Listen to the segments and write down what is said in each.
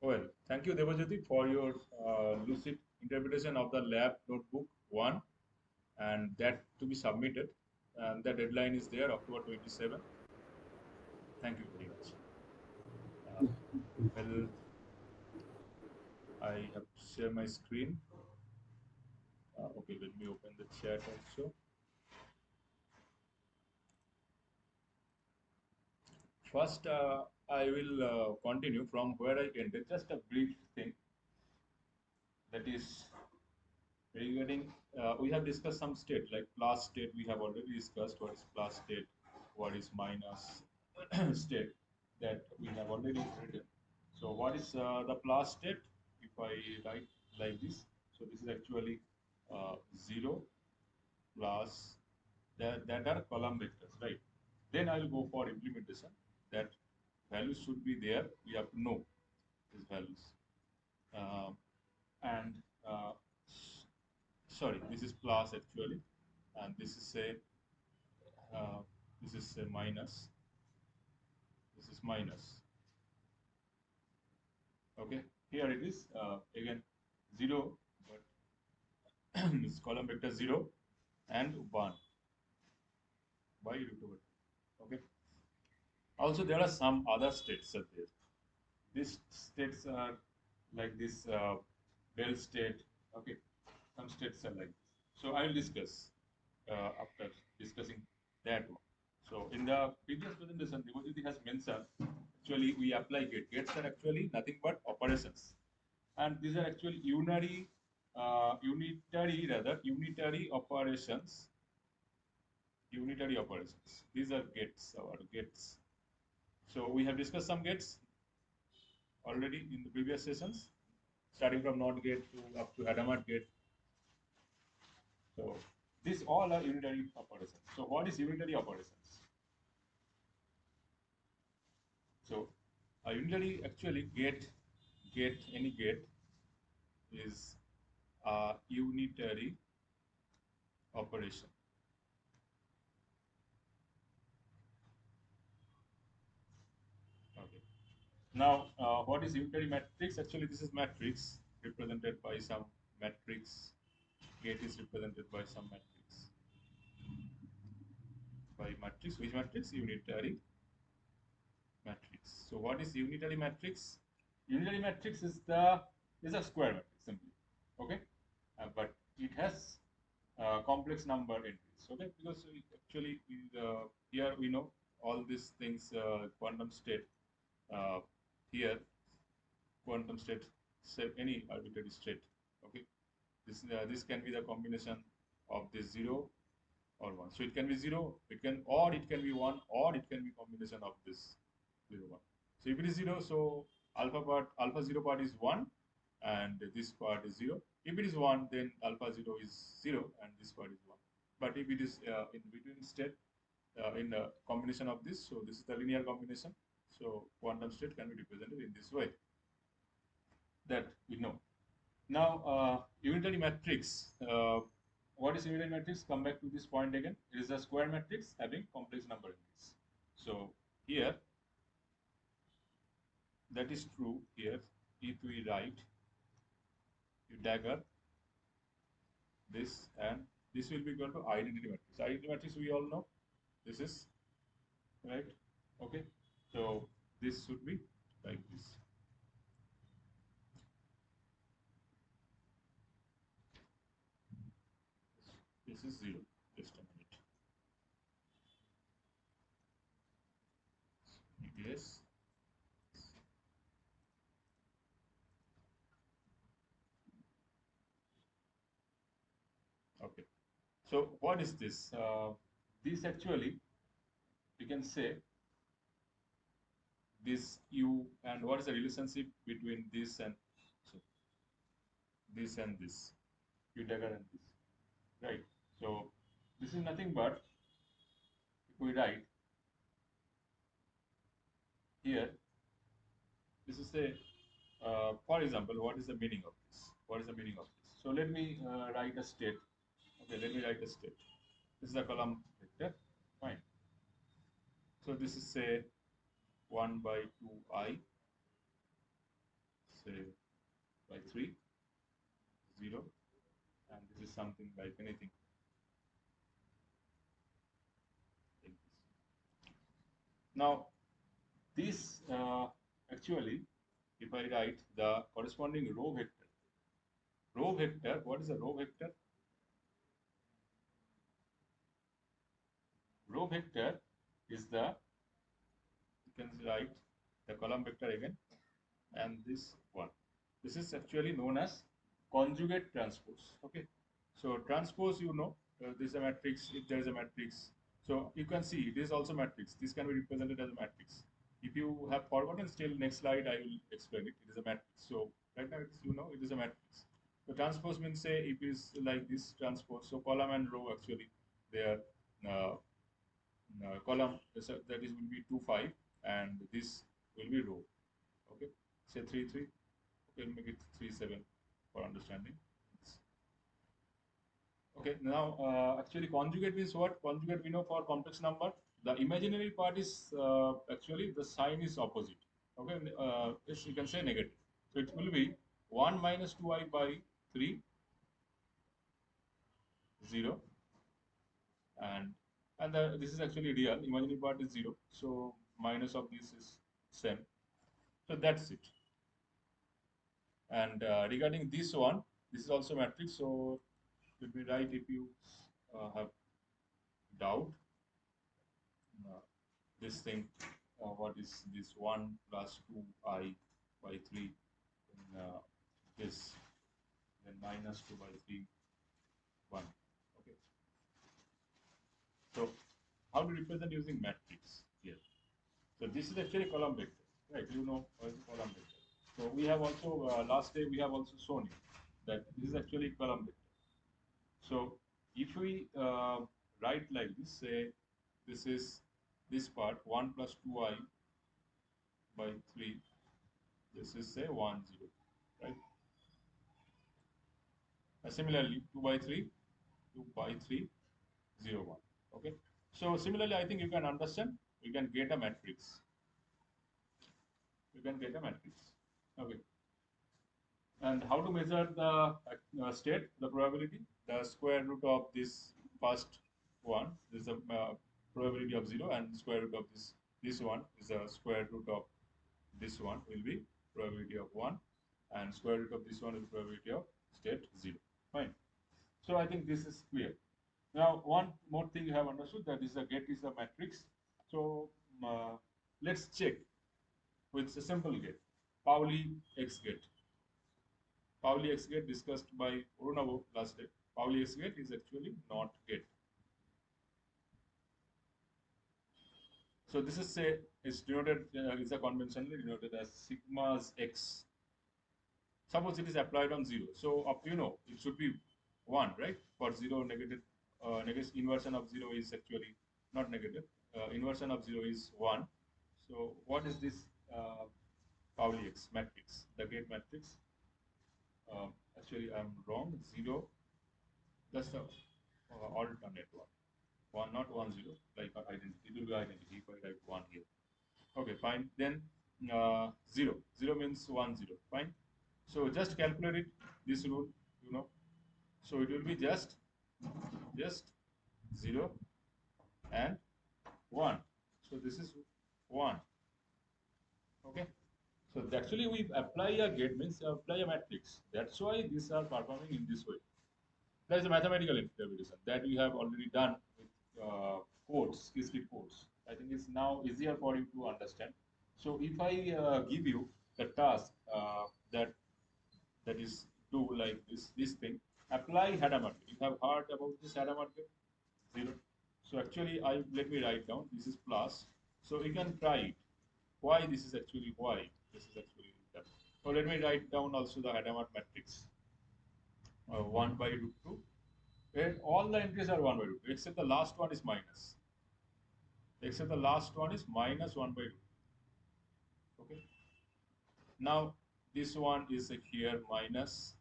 Well, thank you, Devajyoti, for your lucid interpretation of the lab notebook 1 and that to be submitted. And the deadline is there, October 27. Thank you very much. Uh, well, I have to share my screen. Okay, let me open the chat also. First, I will continue from where I ended. Just a brief thing that is regarding. We have discussed some state like plus state. We have already discussed what is plus state, what is minus state that we have already written. So, what is the plus state? If I write like this, so this is actually 0 plus that are column vectors, right? Then I will go for implementation. That values should be there. We have to know these values. Uh, and sorry, this is plus actually, and this is a minus. This is minus. Okay, here it is again 0, but it's column vector 0 and 1 by root over 2. Okay. Also, there are some other states are there. These states are like this Bell state. Okay, some states are like this. So I will discuss after discussing that one. So in the previous presentation, Devajyoti has mentioned actually we apply gate. Gates are actually nothing but operations, and these are actually unitary operations. Unitary operations. These are gates, our gates. So we have discussed some gates already in the previous sessions, starting from NOT gate to up to Hadamard gate. So these all are unitary operations. So what is unitary operations? So a unitary actually any gate is a unitary operation. Okay. Now, what is unitary matrix? Actually, this is matrix represented by some matrix. Gate is represented by some matrix. By matrix, which matrix? Unitary matrix. So, what is unitary matrix? Unitary matrix is a square matrix simply. Okay, but it has complex number entries. Okay, because actually here we know all these things. Quantum state here, quantum state, say any arbitrary state. Okay, this can be the combination of this 0 or 1. So it can be 0, it can be 1, or it can be combination of this 0 1. So if it is 0, so alpha 0 part is 1 and this part is 0. If it is 1, then alpha 0 is 0 and this part is 1. But if it is in between state in a combination of this, so this is the linear combination. So quantum state can be represented in this way. That we know. Now unitary matrix. What is unitary matrix? Come back to this point again. It is a square matrix having complex number entries. So here, that is true here. If we write, you dagger this, and this will be equal to identity matrix. Identity matrix we all know. This is right. Okay. So this should be like this. This is 0. Just a minute. Yes. Okay. So what is this? This actually, you can say this U, and what is the relationship between this and so this U dagger and this, right? So this is nothing but if we write here, this is a for example, what is the meaning of this? What is the meaning of this? So let me write a state. Okay, let me write a state. This is a column vector. Fine. So this is say 1 by 2i. say by 3, 0, and this is something like anything. Now, this actually, if I write the corresponding row vector, what is a row vector? Row vector is the, you can write the column vector again, and this one. This is actually known as conjugate transpose. Okay, so transpose, you know, this is a matrix. If there is a matrix, so you can see it is also matrix. This can be represented as a matrix. If you have forgotten, still next slide I will explain it. It is a matrix. So right now it's, you know, it is a matrix. So transpose means, say it is like this transpose. So column and row actually they are column, that is will be 2 5, and this will be row. Okay, say 3 3. Okay, make it 3 7 for understanding. Okay, now actually conjugate means what? Conjugate, we know, for complex number, the imaginary part is actually the sign is opposite. Okay, yes, you can say negative. So it will be 1 minus 2i by 3, 0, and this is actually real. Imaginary part is 0, so minus of this is same. So that's it. And regarding this one, this is also matrix. So let me write, if you have doubt, this thing, what is this 1 plus 2i by 3, and this, then minus 2 by 3, 1. Okay. So how to represent using matrix here? So this is actually column vector, right? You know what is column vector. So we have also, last day we have also shown you that this is actually column vector. So if we write like this, say this is this part 1 plus 2i by 3, this is say 1 0, right? Similarly 2 by 3, 2 by 3, 0 1. Okay, so similarly I think you can understand, you can get a matrix, okay. And how to measure the state, the probability? The square root of this first one, this is a probability of 0, and square root of this one is the square root of this one will be probability of 1, and square root of this one is probability of state 0. Fine. So I think this is clear. Now one more thing you have understood, that is the get is the matrix. So let's check with a simple get, Pauli X get. Pauli X get discussed by Orunavo last day. Pauli X get is actually not get. So this is, say, is denoted, is a conventionally denoted as sigma's x. Suppose it is applied on 0. So up, you know, it should be 1, right? For 0, negative, inversion of 0 is actually not negative. Inversion of 0 is 1. So what is this Pauli X matrix, the gate matrix? Actually, I'm wrong. 0, that's the alternate one. 1, not 1 0, like identity. It will be identity if I write 1 here. Okay, fine. Then 0. 0 means 1 0. Fine. So just calculate it, this rule, you know. So it will be just 0 and 1. So this is 1. Okay. So actually we apply a gate, means apply a matrix. That's why these are performing in this way. There is a mathematical interpretation that we have already done with codes, Qiskit codes. I think it's now easier for you to understand. So if I give you the task that is do like this thing, apply Hadamard. You have heard about this Hadamard? 0. So actually, let me write down. This is plus. So you can try it. Why this is actually why this is actually done. So let me write down also the Hadamard matrix. 1 by root 2. Where all the entries are 1 by root 2, except the last one is minus. Except the last one is minus 1 by root 2. Okay. Now this one is here minus.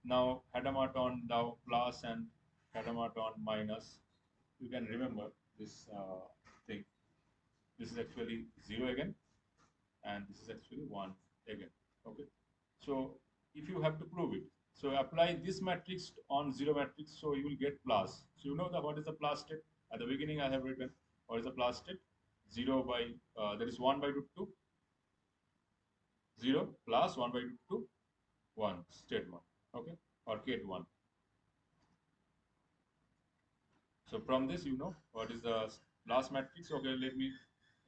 Now Hadamard now plus and Hadamard minus. You can remember this thing. This is actually 0 again, and this is actually 1 again. Okay. So if you have to prove it, so apply this matrix on 0 matrix, so you will get plus. So you know what is the plus state? At the beginning I have written what is the plus state? 0 by, that is 1 by root 2, 0 plus 1 by root 2, 1, state 1, okay, or get 1. So from this, you know what is the last matrix. Okay, let me,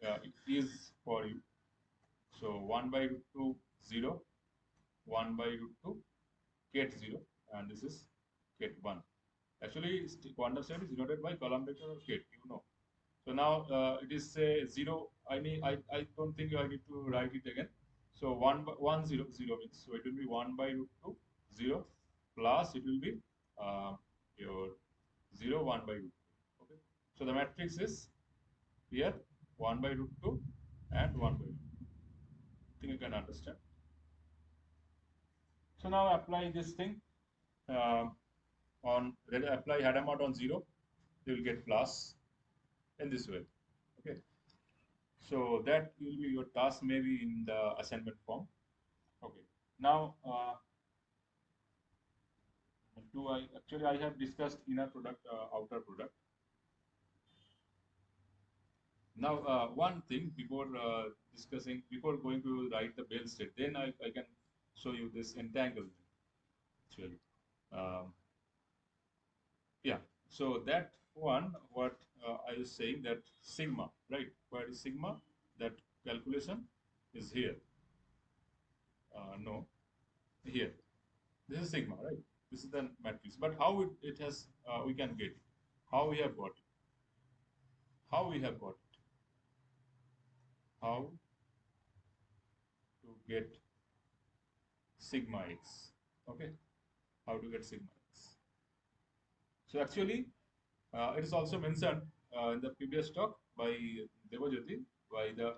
it is for you. So 1 by root 2, 0, 1 by root 2, get 0, and this is get 1. Actually, quantum state is denoted by column vector or get, you know. So now it is say 0. I don't think I need to write it again. So 1 0 0 means, so it will be 1 by root 2, 0, plus it will be your 0 1 by root 2. Okay. So the matrix is here 1 by root 2 and 1 by root 2. I think you can understand. So now apply this thing on, apply Hadamard on 0, you will get plus in this way. Okay. So that will be your task, maybe in the assignment form. Okay. Now, I have discussed inner product, outer product. Now, one thing before before going to write the Bell state, then I can show you this entanglement. Actually, yeah. So that one, what I was saying, that sigma, right? Where is sigma? That calculation is here. No, here. This is sigma, right? This is the matrix. But how it has, we can get it? How we have got it? How we have got it? How to get sigma x? Okay. How to get sigma x? So actually, it is also mentioned in the previous talk by Devajyoti, by the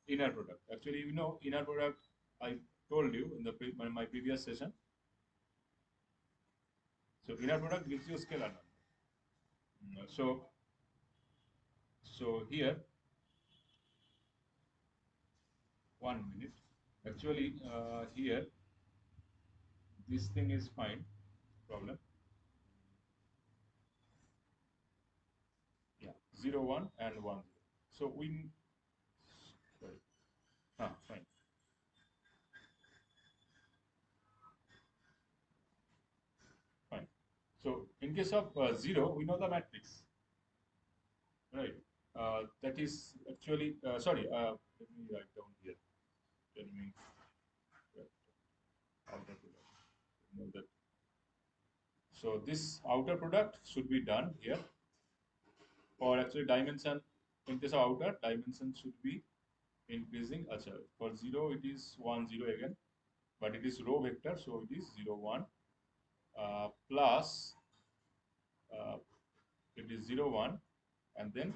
inner product. Actually, you know, inner product, I told you in the my previous session. So inner product gives you a scalar number. So here, 1 minute. Actually, here, this thing is fine. Problem. Yeah, 0 1 and 1 0. So we, sorry. Fine. Fine. So in case of 0, we know the matrix, right? That is actually, sorry, let me write down here. Tell me, outer product. Know that. So this outer product should be done here. Or actually dimension, in case of outer, dimension should be increasing. For 0, it is 1 0 again, but it is row vector, so it is 0 1 plus it is 0 1 and then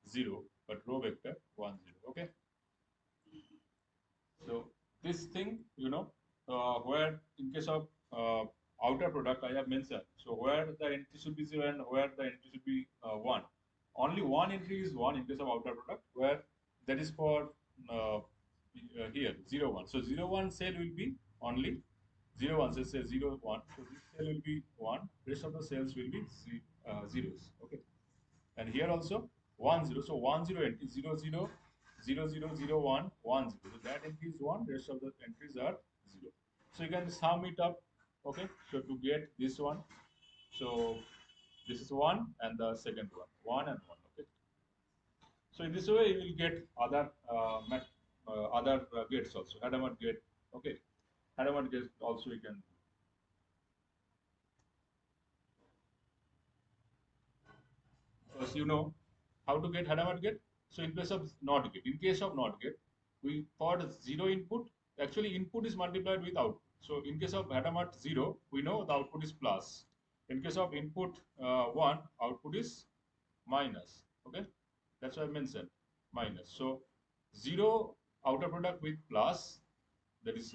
0, but row vector 1 0. Okay. So this thing, you know, where in case of outer product, I have mentioned. So where the entry should be 0 and where the entry should be 1. Only one entry is 1 in case of outer product, where that is for here 0 1. So 0 1 cell will be only 0 1. So say 0 1. So this cell will be 1. Rest of the cells will be zeros. Okay. And here also 1 0. So 1 0 entry 0 0 0 0 0 1 1 0. So that entry is 1. Rest of the entries are 0. So you can sum it up. Okay. So to get this one, so this is 1 and the second one 1 and 1. Okay. So in this way you will get other gates also. Hadamard gate. Okay. Hadamard gate also we can. Because you know how to get Hadamard gate. So in case of NOT gate, we for the 0 input, actually input is multiplied with output. So in case of Hadamard 0, we know the output is plus. In case of input 1, output is minus. Okay, that's why I mentioned minus. So 0 outer product with plus, that is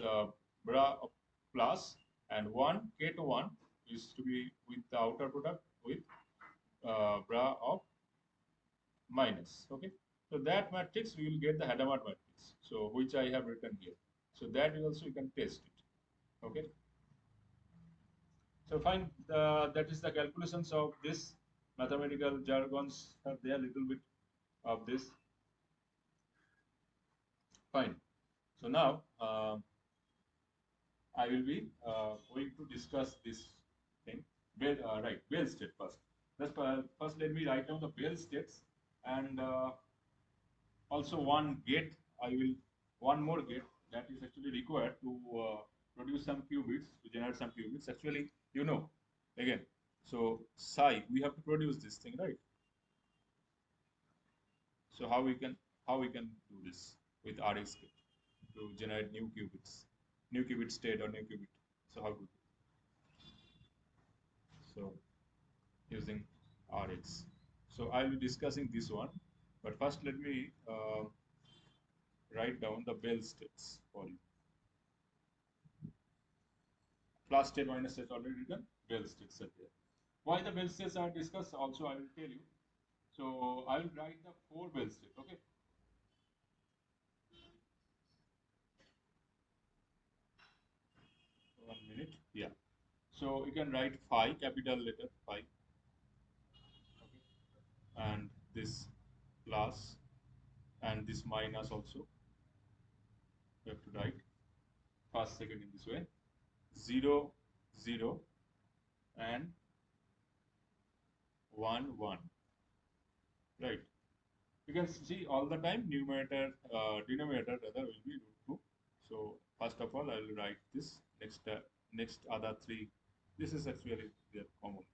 bra of plus, and 1 k to 1 is to be with the outer product with bra of minus. Okay, so that matrix we will get the Hadamard matrix, so which I have written here. So that also you can test it. Okay. So fine, that is the calculations of this mathematical jargons are there, little bit of this. Fine. So now I will be going to discuss this thing. Bell state first. First let me write down the Bell states, and also one more gate that is actually required to produce some qubits, to generate some qubits. Actually, again, so psi, we have to produce this thing, right? So how we can do this with RX to generate new qubits, new qubit state or new qubit. So how to do? So using RX. So I'll be discussing this one, but first let me write down the Bell states for you. Plus state minus state already written. Bell states are there. Why the Bell states are discussed also I will tell you. So I will write the 4 Bell states. Okay. One minute. Yeah. So you can write phi, capital letter phi. Okay. And this plus and this minus also. You have to write first, second in this way. 0, 0 and 1, 1. Right. You can see all the time numerator, denominator rather will be root 2. So first of all, I will write this. Next other 3. This is actually their common.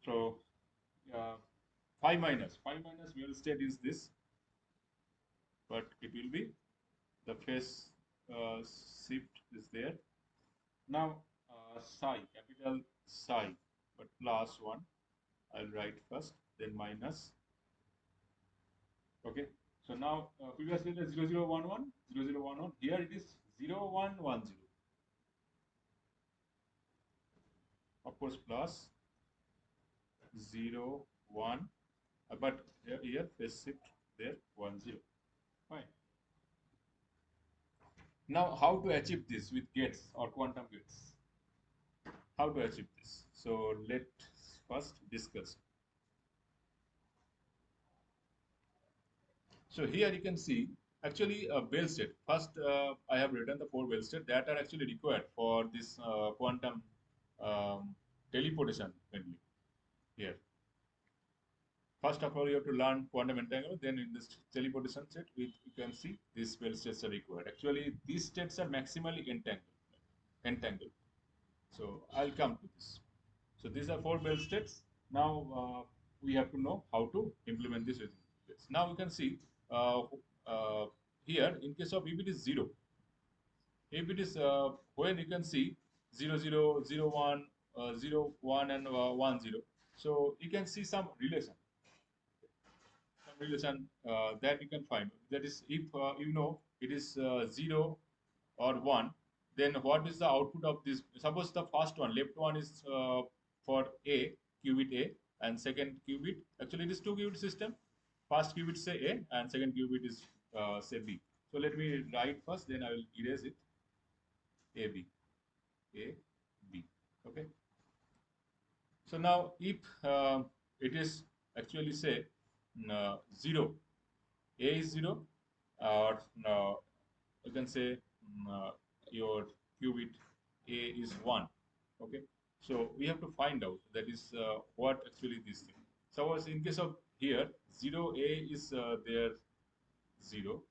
So phi minus Bell state is this, but it will be the phase shift is there. Now psi, capital psi, but plus 1. I'll write first, then minus. Okay. So now previously it is 0011, 0011. Here it is 0110. Of course, plus 0, 1. But here phase shift there 1, 0. Fine. Now, how to achieve this with gates or quantum gates? How to achieve this? So let's first discuss. So here you can see actually a Bell state. First, I have written the 4 Bell states that are actually required for this quantum teleportation mainly here. First of all, you have to learn quantum entanglement. Then in this teleportation state, you can see these Bell states are required. Actually, these states are maximally entangled. So I'll come to this. So these are 4 Bell states. Now we have to know how to implement this within this. Now you can see here in case of if it is 0, if it is when you can see 0, 0, 0, 1, 0, 1 and 1, 0. So you can see some relation that you can find. That is, if you know it is 0 or 1, then what is the output of this? Suppose the first one, left one is for A, qubit A, and second qubit, actually it is 2 qubit system. First qubit say A, and second qubit is say B. So let me write first, then I will erase it. A, B. A, B. Okay. So now if it is actually say 0, A is 0, or you can say your qubit A is 1. Okay. So we have to find out that is what actually this thing. Suppose in case of here 0A is there 0.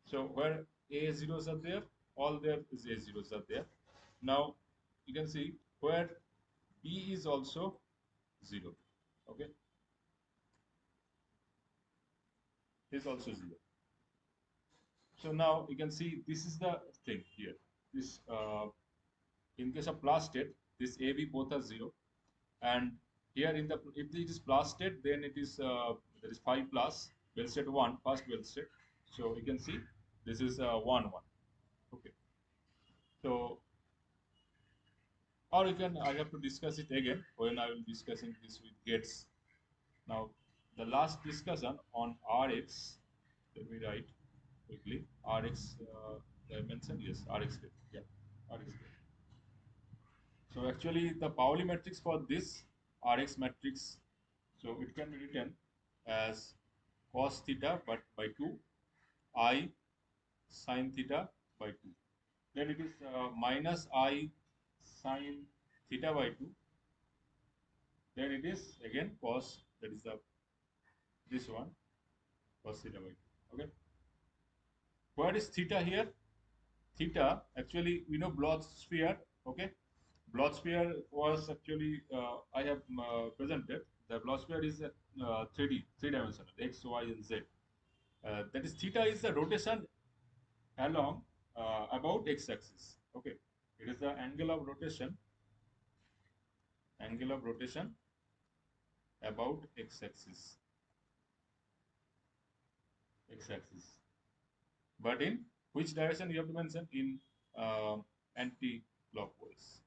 So where A zeros are there, all there is A zeros are there. Now you can see where B is also 0. Okay. Is also 0. So now you can see this is the thing here. This in case of plus state, this AB both are 0, and here in the if it is plus state, then it is there is 5 plus Bell state 1, first Bell state. So you can see this is 1, 1. Okay. So or you can I have to discuss it again when I will discussing this with gates. Now the last discussion on RX, let me write quickly. Rx, did I mentioned? Yes, Rx state. Yeah, Rx state. So actually the Pauli matrix for this Rx matrix, so it can be written as cos theta but by 2 I sin theta by 2. Then it is minus I sin theta by 2. Then it is again cos, that is the this one, cos theta by 2. Okay. What is theta here? Theta, actually, we know Bloch sphere. Okay. Bloch sphere was actually, I have presented. The Bloch sphere is a 3D, three dimensional, x, y, and z. That is, theta is the rotation along about x-axis. Okay. It is the angle of rotation about x-axis. X-axis. But in which direction you have to mention? In anti-clockwise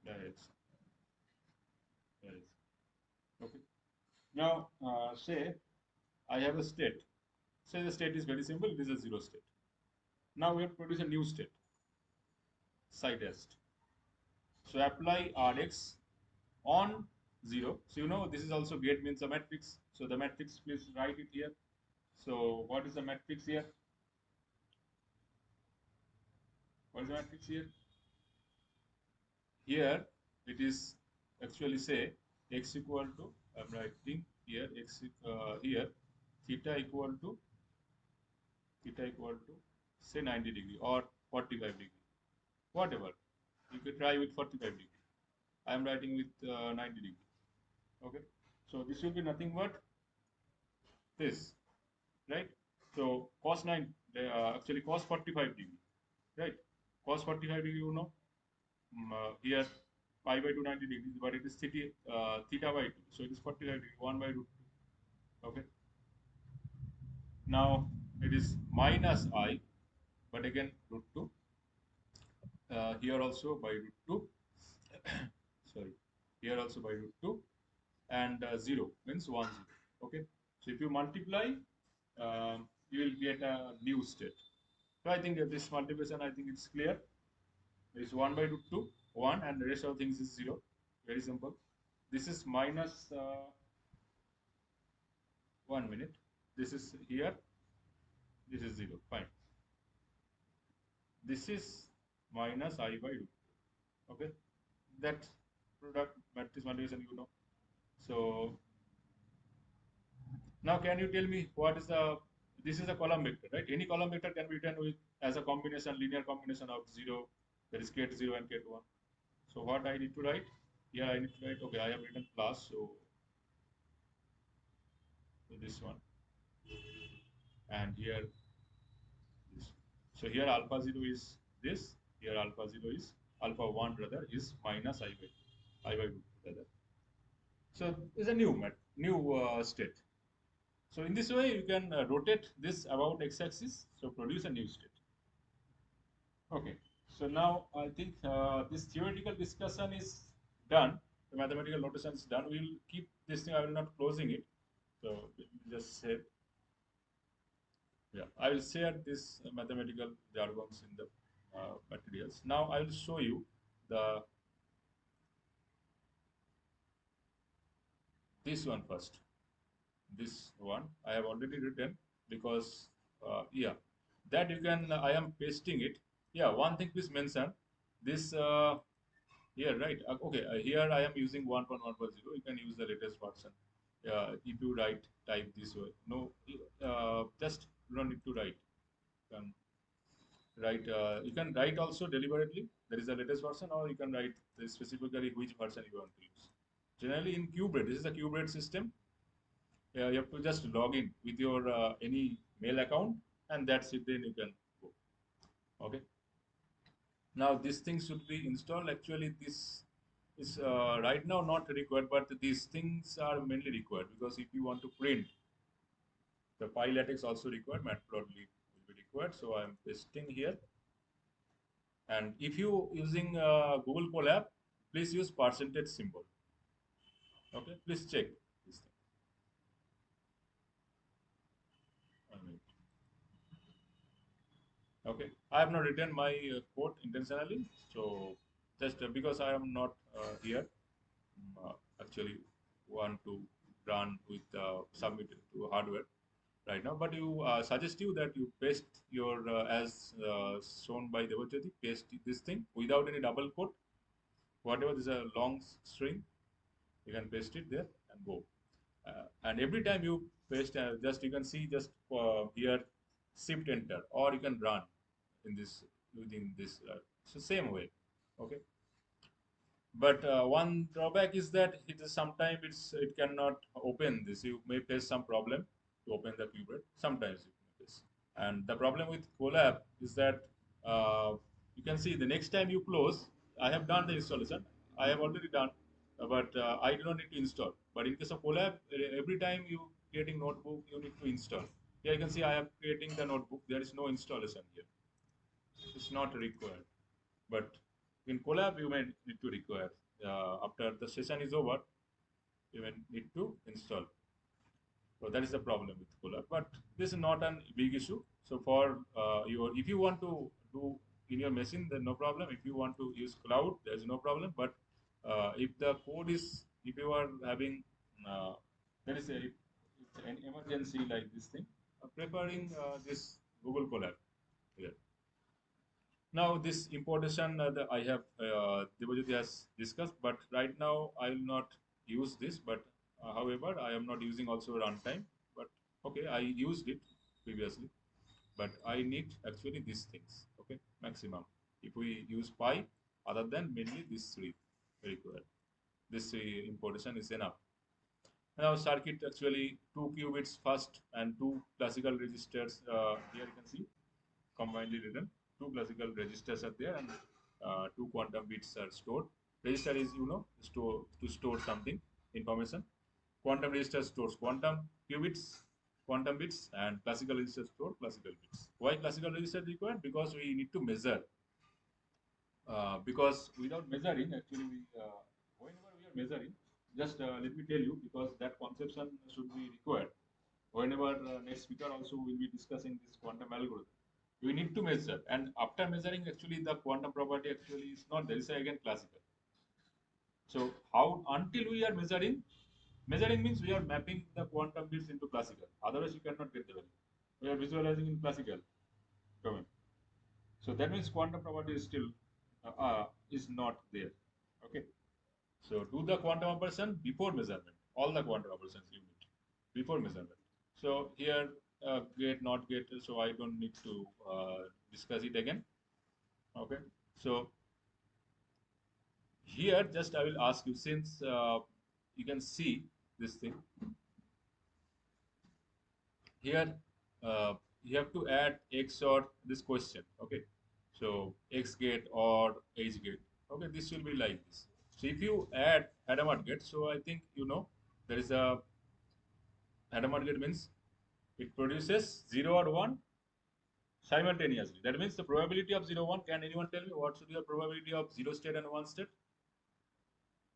direction. Okay. Now, say I have a state. Say the state is very simple. It is a zero state. Now we have to produce a new state. Psi test. So apply Rx on 0. So you know this is also gate means a matrix. So the matrix, please write it here. So what is the matrix here? What is the matrix here? Here it is actually say x equal to, I'm writing here x here theta equal to say 90 degree or 45 degree, whatever. You could try with 45 degree. I am writing with 90 degree. Okay. So this will be nothing but this, right? So cos 9, actually cos 45 degree, right? Cos 45 degree, you know, here pi by 2 90 degrees, but it is theta by 2. So it is 45 degree, 1 by root 2. Okay. Now it is minus I, but again root 2. Here also by root 2. Sorry. Here also by root 2. And 0 means 1 0. Okay. So if you multiply, you will get a new state. So I think this multiplication, I think it's clear. There is 1 by root 2, 1, and the rest of things is 0. Very simple. This is minus 1 minute. This is here. This is 0. Fine. This is minus I by root 2. Okay. That product matrix multiplication, you know. So now can you tell me what is the, this is a column vector, right? Any column vector can be written with as a combination, linear combination of 0, that is ket 0 and ket 1. So what I need to write? Here I need to write, okay, I have written plus, so this one, and here this. So here alpha 0 is this, here alpha 0 is, alpha 1 rather is minus I by root rather. So it's a new state. So in this way, you can rotate this about x-axis, so produce a new state. Okay, so now I think this theoretical discussion is done. The mathematical notation is done. We will keep this thing. I will not closing it. So just say, yeah, I will share this mathematical jargons in the materials. Now I will show you the this one first. This one I have already written because yeah, that you can. I am pasting it. Yeah, one thing please mention this. Here, right? Okay, here I am using 1.1.0. You can use the latest version. If you type this way. No, just you don't need to write. You can write. You can write also deliberately. There is the latest version, or you can write specifically which version you want to use. Generally, in QBread, this is a QBread system. You have to just log in with your any mail account, and that's it. Then you can go. Okay. Now this thing should be installed. Actually, this is right now not required, but these things are mainly required because if you want to print, the PyLatex also required, Matplotlib will be required. So I'm pasting here. And if you using Google Colab, please use percentage symbol. Okay, please check this thing. Okay, I have not written my code intentionally, so just because I am not here, actually want to run with submit to hardware right now. But you suggest you that you paste your as shown by Devajyoti, paste this thing without any double quote. Whatever is a long string, you can paste it there and go. And every time you paste, just you can see just here shift enter, or you can run in this within this. So same way, okay. But one drawback is that it is sometimes it cannot open this. You may face some problem to open the keyboard. Sometimes you may face. And the problem with Colab is that you can see the next time you close, I have done the installation. I have already done, but I do not need to install. But in case of Colab, every time you creating notebook, you need to install. Here you can see I am creating the notebook. There is no installation here. It's not required. But in Colab, you may need to require. After the session is over, you may need to install. So that is the problem with Colab. But this is not a big issue. So for if you want to do in your machine, then no problem. If you want to use cloud, there is no problem. But if the code is, if you are having, there is a, it's an emergency like this thing, preparing this Google Colab here. Now this importation I have Debajyoti has discussed, but right now I will not use this. But however, I am not using also runtime. But okay, I used it previously, but I need actually these things. Okay, maximum. If we use pi, other than mainly these three required. This importation is enough. Now circuit actually 2 qubits first and 2 classical registers. Here you can see combinedly written. 2 classical registers are there, and 2 quantum bits are stored. Register is, to store something, information. Quantum register stores quantum qubits, quantum bits, and classical register store classical bits. Why classical register is required? Because we need to measure. Because without measuring, actually, whenever we are measuring, just let me tell you, because that conception should be required. Whenever next speaker also will be discussing this quantum algorithm, we need to measure, and after measuring, actually the quantum property actually is not there. Is again classical. So how until we are measuring means we are mapping the quantum bits into classical. Otherwise, you cannot get the value. We are visualizing in classical domain. So that means quantum property is not there. Okay. So do the quantum operation before measurement. All the quantum operations you need before measurement. So here get not get. So I don't need to discuss it again. Okay. So here just I will ask you, since you can see this thing here, you have to add X or this question. Okay. So X gate or H gate. Okay. This will be like this. So if you add Hadamard gate, so I think there is a Hadamard gate means it produces 0 or 1 simultaneously. That means the probability of 0, 1. Can anyone tell me what should be the probability of 0 state and 1 state?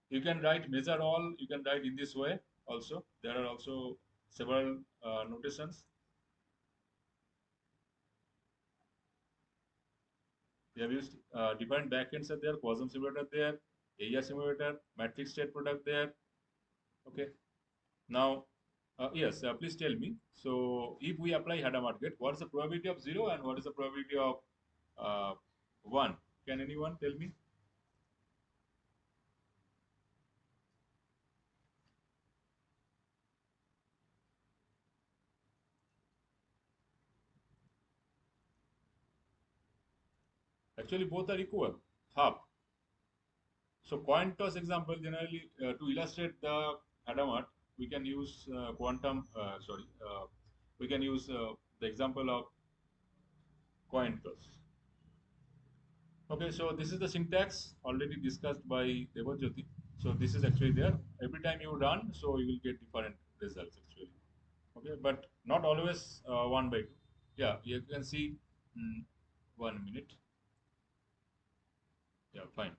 You can write measure all. You can write in this way also. There are also several notations. We have used different backends are there, quantum simulator there, area simulator, matrix state product there. Okay. Now, yes, please tell me. So, if we apply Hadamard gate, what is the probability of 0 and what is the probability of 1? Can anyone tell me? Actually, both are equal, half. So, coin toss example, generally, to illustrate the Hadamard, we can use we can use the example of coin toss. Okay, so this is the syntax already discussed by Devajyoti. So this is actually there. Every time you run, so you will get different results actually. Okay, but not always 1/2. Yeah, you can see 1 minute. Yeah, fine.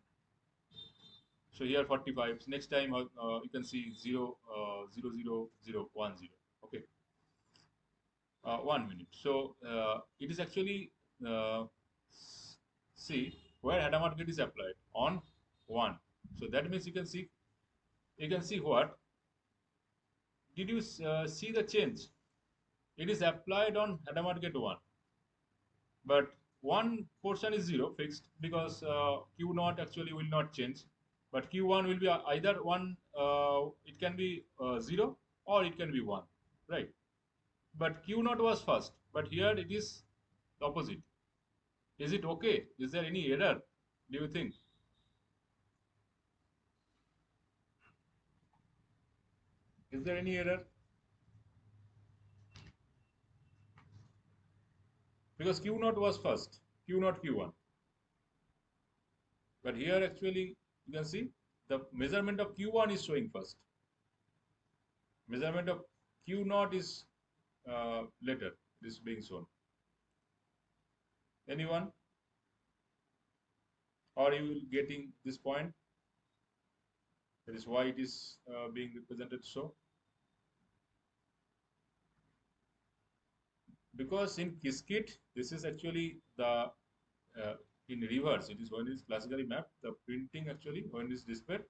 So here 45. Next time you can see 0, 0, 0, 0, 1, 0. Okay, 1 minute. So it is actually see where Hadamard gate is applied on 1. So that means you can see what? Did you see the change? It is applied on Hadamard gate 1, but one portion is 0 fixed because Q0 actually will not change, but Q1 will be either 1, it can be 0 or it can be 1, right? But Q0 was first, but here it is the opposite. Is it okay? Is there any error, do you think? Is there any error? Because Q0 was first, Q0, Q1. But here actually you can see the measurement of Q1 is showing first. Measurement of Q0 is later, this being shown. Anyone? Or you will getting this point? That is why it is being represented so. Because in Qiskit, this is actually the in reverse. It is when it is classically mapped. The printing actually when it is displayed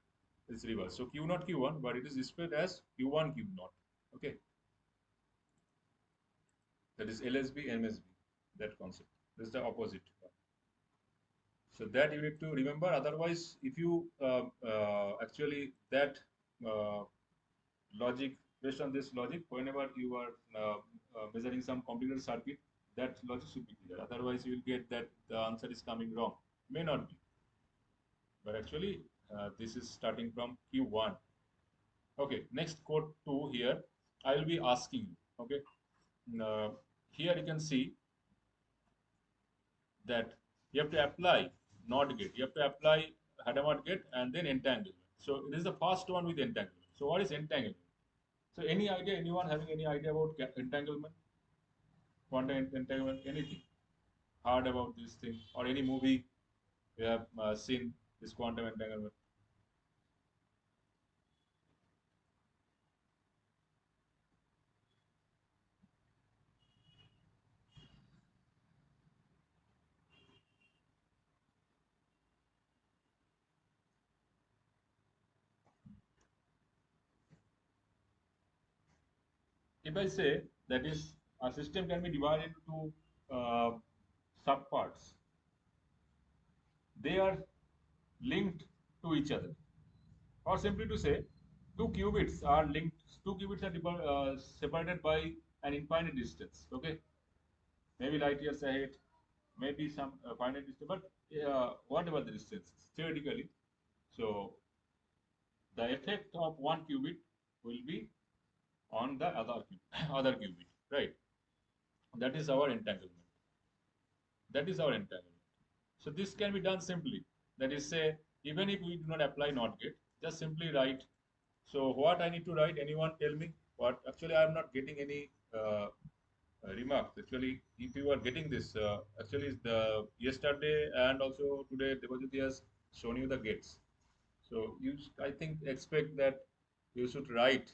is reverse. So Q0 Q1, but it is displayed as Q1 Q0. Okay. That is LSB MSB. That concept. This is the opposite. So that you need to remember. Otherwise, if you actually that logic, based on this logic, whenever you are measuring some complicated circuit, that logic should be clear. Otherwise, you will get that the answer is coming wrong. May not be. But actually, this is starting from Q1. Okay, next code 2 here. I will be asking you. Okay, here you can see that you have to apply NOT gate. You have to apply Hadamard gate and then entanglement. So it is the first one with entanglement. So what is entanglement? So any idea? Anyone having any idea about entanglement? Quantum entanglement? Anything? Heard about this thing or any movie you have seen this quantum entanglement? If I say that is a system can be divided into subparts, they are linked to each other, or simply to say, two qubits are linked. Two qubits are separated by an infinite distance. Okay, maybe light years ahead, maybe some finite distance, but whatever the distance theoretically. So the effect of one qubit will be on the other qubit, right? That is our entanglement. That is our entanglement. So this can be done simply. That is, say, even if we do not apply NOT gate, just simply write. So what I need to write? Anyone tell me? What actually I am not getting any remarks. Actually, if you are getting this, actually the yesterday and also today Devajyoti has shown you the gates. So you, I think, expect that you should write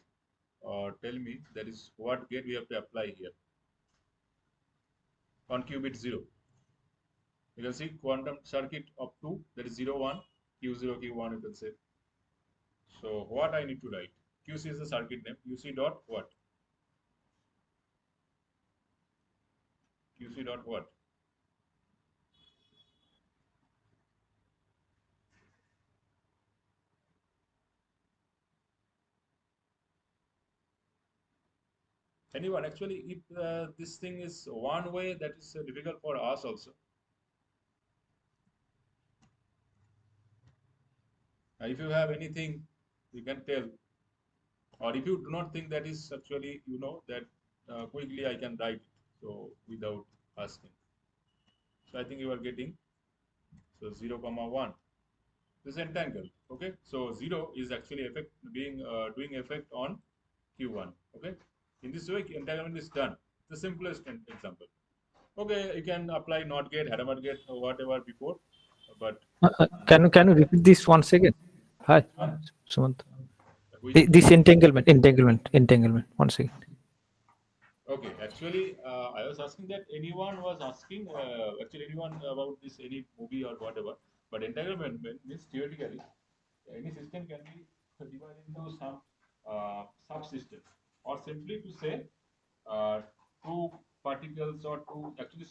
or tell me that is what gate we have to apply here on qubit 0. You can see quantum circuit of 2, that is 0, 1, Q0, Q1, you can say. So what I need to write? QC is the circuit name. QC dot what? QC dot what? Anyone? Actually, if this thing is one way, that is difficult for us also. If you have anything, you can tell. Or if you do not think that is actually, you know, that quickly I can write it. So without asking. So I think you are getting. So 0, 1. This is entangled. Okay. So 0 is actually effect doing effect on Q1. Okay. In this way, entanglement is done. The simplest example. Okay, you can apply NOT gate, Hadamard gate, or whatever before, but can you repeat this once again? Hi, Sumanta. This entanglement once again. Okay, actually, I was asking that anyone was asking, actually, anyone about this, any movie or whatever. But entanglement means theoretically, any system can be divided into some subsystems, or simply to say, uh, two particles or two, actually,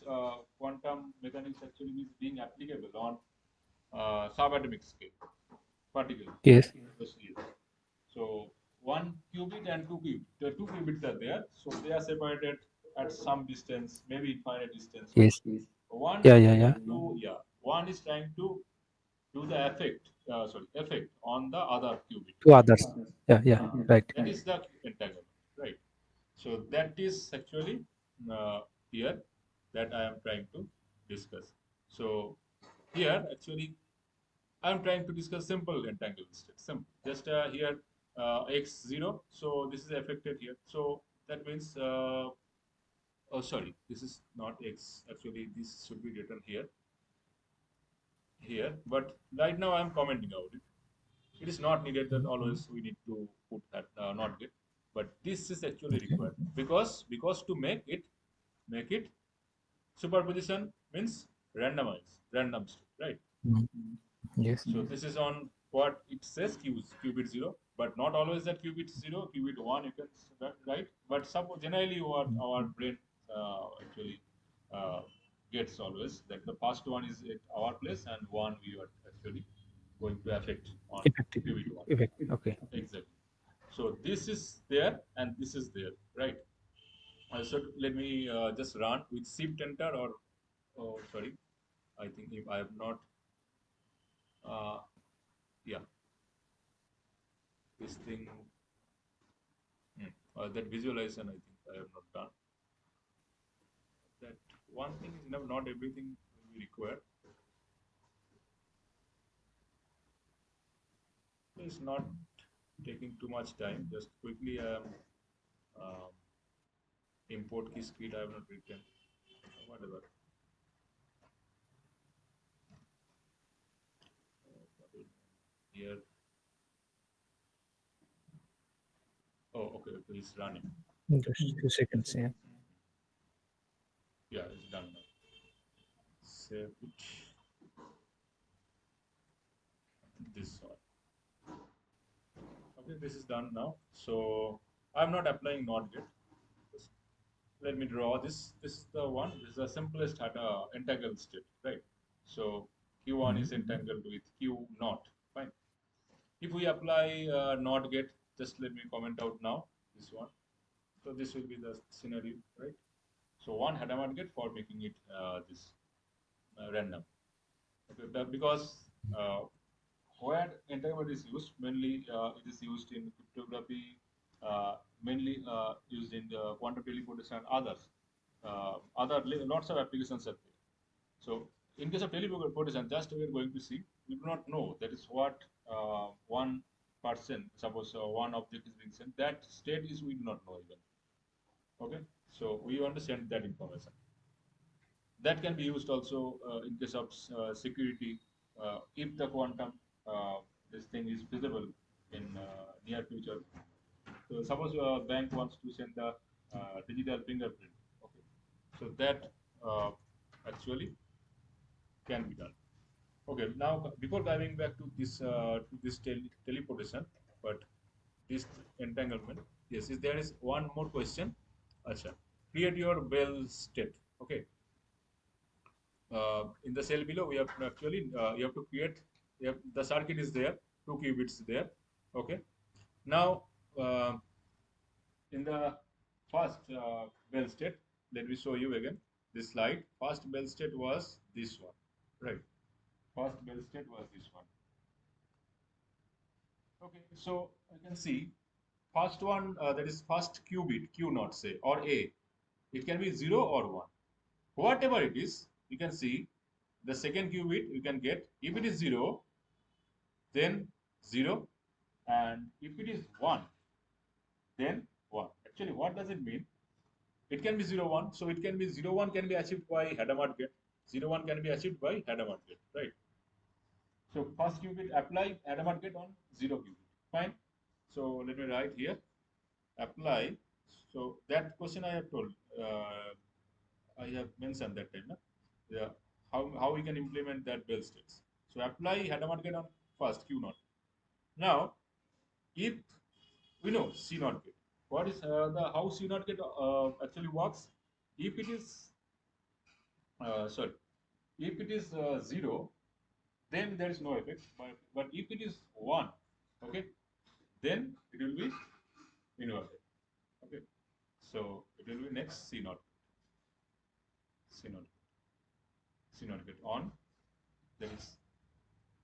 quantum mechanics actually is being applicable on subatomic scale particle. Yes. Yes. So one qubit and two qubit. The two qubits are there, so they are separated at some distance, maybe infinite distance. Yes. One Yeah. is Yeah. trying Yeah. to, yeah, one is trying to do the effect on the other qubit. Two others. Yeah. Yeah. Right. That is the entanglement, right? So that is actually here that I am trying to discuss. So here actually I'm trying to discuss simple entanglement state. Simple. Just here x0. So this is affected here. So that means, oh sorry, this is not x. Actually, this should be written here. Here, but right now I'm commenting out it. It is not needed that always we need to put that not get, but this is actually Okay. required because to make it superposition means random state, right? Mhm. Yes. So this is on what it says qubit 0, but not always that qubit 0, qubit 1 you can write. But suppose generally our brain actually uh, gets always that the first one is at our place and one we are actually going to affect on Effective. qubit 1. Effect. Okay. Exactly. So this is there and this is there, right? So let me just run with shift enter or, oh sorry, I think if I have not, uh, yeah, this thing. That visualization, I think I have not done. That one thing is enough, not everything will be required. It's not taking too much time. Just quickly, um, import Qiskit. I have not written. Whatever. Here. Oh, okay. Okay, it's running. Just 2 seconds. Yeah. Yeah, it's done now. Save it. This one. Okay, this is done now. So I'm not applying not yet. Just let me draw this. This is the one. This is the simplest entangled state, right? So Q1 is entangled with Q naught. Fine. If we apply not get, just let me comment out now this one. So this will be the scenario, right? So one Hadamard get for making it this random. Okay, because uh, where entanglement is used, mainly it is used in cryptography, mainly used in the quantum teleportation and others. Lots of applications are there. So in case of teleportation, just we are going to see, we do not know that is what one person, suppose one object is being sent, that state is we do not know even. Okay, so we want to send that information. That can be used also in case of security, if the quantum this thing is feasible in near future. So suppose a bank wants to send the digital fingerprint. Okay, so that actually can be done. Okay, now before diving back to this teleportation, but this entanglement, yes, there is one more question. Acha, create your Bell state. Okay, in the cell below, we have to actually you have to create. The circuit is there, two qubits there. Okay, now in the first Bell state, let me show you again this slide. First Bell state was this one, right? First Bell state was this one. Okay, so you can see first one that is first qubit, Q naught say or A. It can be 0 or 1. Whatever it is, you can see the second qubit you can get. If it is 0, then 0, and if it is 1, then 1. Actually, what does it mean? It can be 0, 1. So it can be 0, 1 can be achieved by Hadamard gate. 0, 1 can be achieved by Hadamard gate, right? So first qubit apply Hadamard gate on 0 qubit. Fine. So let me write here apply. So that question I have told, I have mentioned that time. Na? Yeah, how we can implement that Bell states. So apply header market on first Q naught. Now, if we know C naught gate, what is the how C naught gate actually works? If it is sorry, if it is 0, then there is no effect. But if it is 1, okay, then it will be inverted. Okay, so it will be next C naught, C naught, C naught get on. That is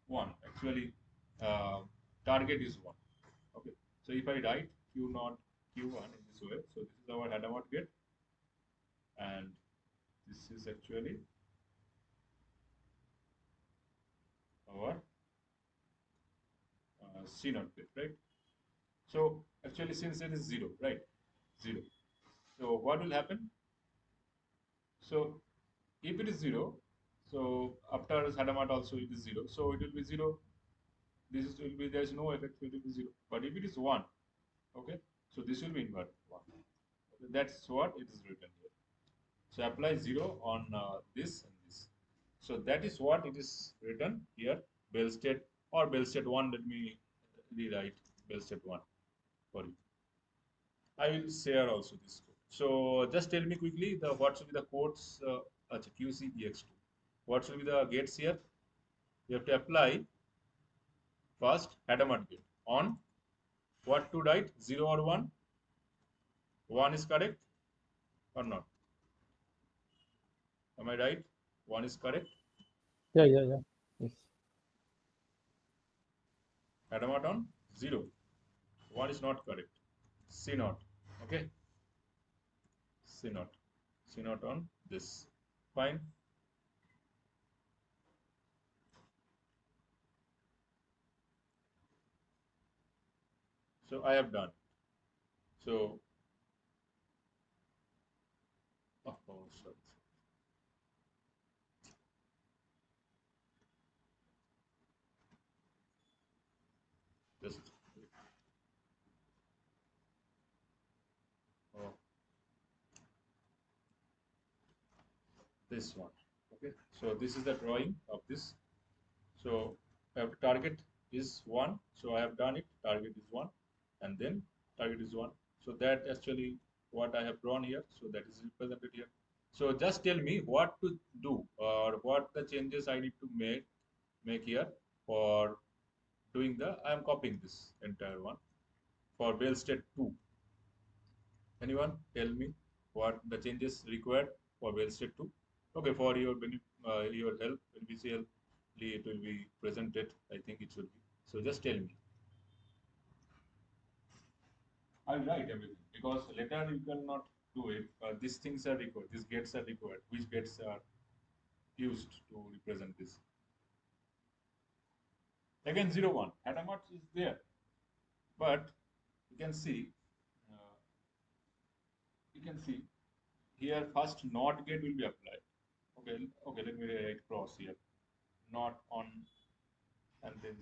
1. Actually, target is 1. Okay, so if I write Q naught Q1 in this way, so this is our header mode gate, and this is actually our C naught gate, right? So actually, since it is 0, right? 0. So what will happen? So if it is 0, so after Hadamard also it is 0. So it will be 0. This is, will be, there is no effect, so it will be 0. But if it is 1, okay, so this will be inverted 1. Okay, that's what it is written here. So apply 0 on this and this. So that is what it is written here, Bell state or Bell state 1. Let me rewrite Bell state 1 for you. I will share also this code. So just tell me quickly the what should be the codes QCEX2. What should be the gates here? You have to apply first Hadamard gate on what to write 0 or 1. 1 is correct or not? Am I right? 1 is correct. Yeah, yeah, yeah. Yes. Hadamard on 0. 1 is not correct. C naught. Okay. C naught. C naught on this. Fine. So I have done. So, oh, sorry. Just oh, this one. Okay. So this is the drawing of this. So I have target is 1. So I have done it. Target is 1, and then target is 1. So that actually what I have drawn here. So that is represented here. So just tell me what to do or what the changes I need to make here for doing the. I am copying this entire one for Bell state 2. Anyone tell me what the changes required for Bell state 2? Okay, for your help, beneficially it will be presented. I think it should be. So just tell me. I'll write everything because later you cannot do it. These things are required. These gates are required. Which gates are used to represent this? Again, 0, 1. Hadamard is there, but you can see. Uh, you can see here first NOT gate will be applied. Okay, okay. Let me write cross here. Not on, and then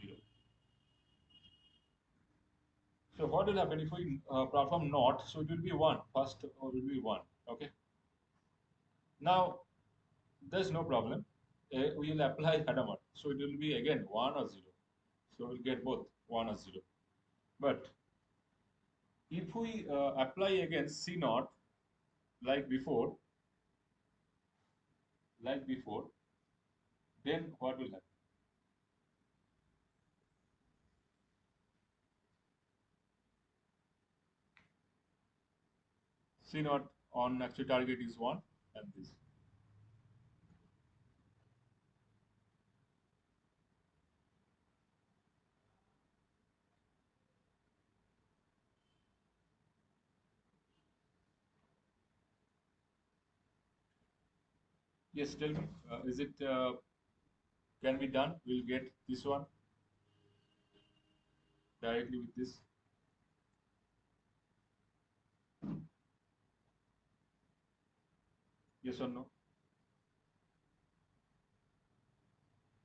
0. So what will happen if we perform not? So it will be 1 first, or will be 1. Okay. Now there's no problem. We will apply Hadamard. So it will be again 1 or 0. So we'll get both 1 or 0. But if we apply again C naught like before, then what will happen? C naught on actual target is 1 and this. Yes, tell me, is it can be done? We'll get this one directly with this. Yes or no?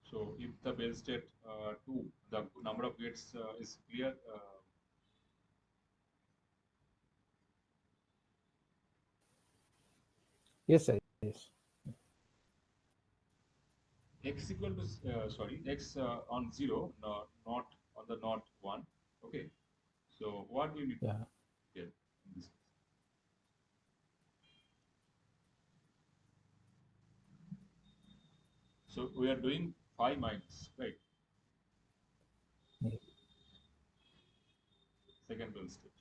So if the Bell state 2, the number of gates is clear. Yes, sir. Yes. X equal to sorry x on 0, no, not on the not 1. Okay, so what we need Yeah. here in this case? So we are doing 5 minus, right? Yeah. Second well state.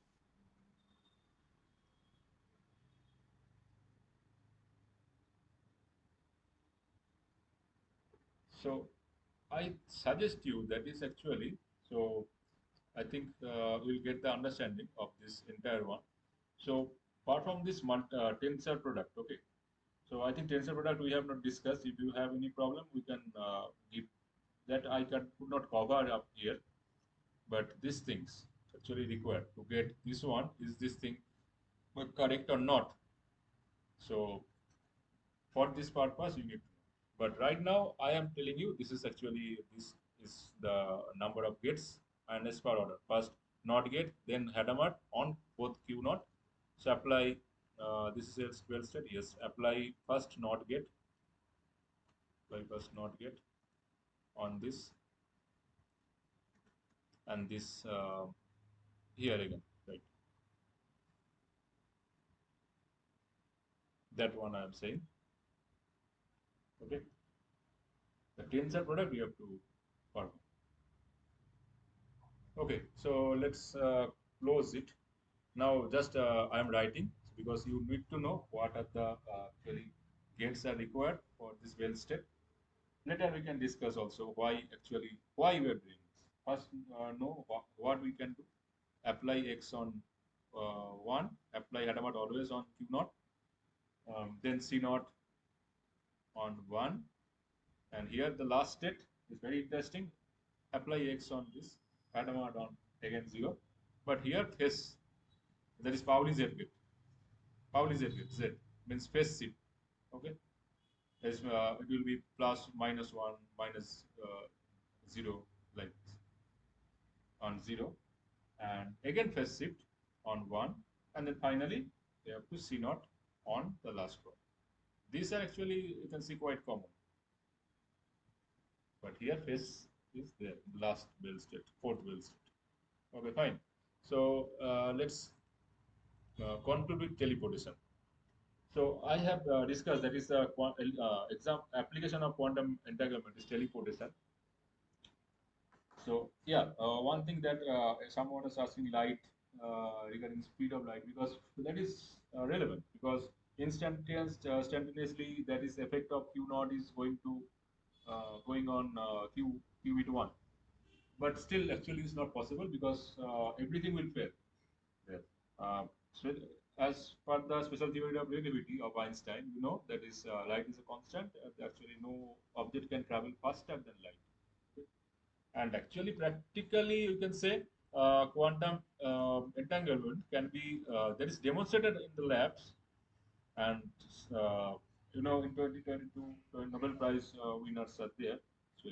So I suggest you that is actually, so I think we'll get the understanding of this entire one. So apart from this tensor product, okay. So I think tensor product we have not discussed. If you have any problem, we can give that. Could not cover up here, but these things actually required to get this one. Is this thing correct or not? So for this purpose, you need to know. But right now, I am telling you this is actually this is the number of gates and as per order. First NOT gate, then Hadamard on both Q naught. So apply. This is a 12 state. Yes, apply first NOT gate. Apply first NOT gate on this and this here again. Right. That one I am saying. Okay. The tensor product you have to perform. Okay, so let's close it. Now, just I am writing because you need to know what are the actually gates are required for this well step. Later we can discuss also why we are doing this. First, know what we can do. Apply X on 1, apply Hadamard always on Q naught, then C naught on 1, and here the last state is very interesting. Apply X on this, Hadamard on again 0, but here phase, that is Pauli Z gate. Pauli Z gate, Z means phase shift. Okay, it will be plus minus 1 minus 0 like this on 0, and again phase shift on 1, and then finally they have to C naught on the last one. These are actually, you can see, quite common, but here phase is there, last bell state, fourth bell state. Okay, fine. So let's conclude with teleportation. So I have discussed that is the exam application of quantum entanglement is teleportation. So yeah, one thing that someone is asking light regarding speed of light, because that is relevant, because instantaneously that is effect of Q naught is going on Q with 1, but still actually it's not possible because everything will fail there. So as per the special theory of relativity of Einstein, you know that is light is a constant. Actually, no object can travel faster than light. Okay? And actually, practically, you can say quantum entanglement can be that is demonstrated in the labs, and uh, in 2022, Nobel Prize winners are there. So,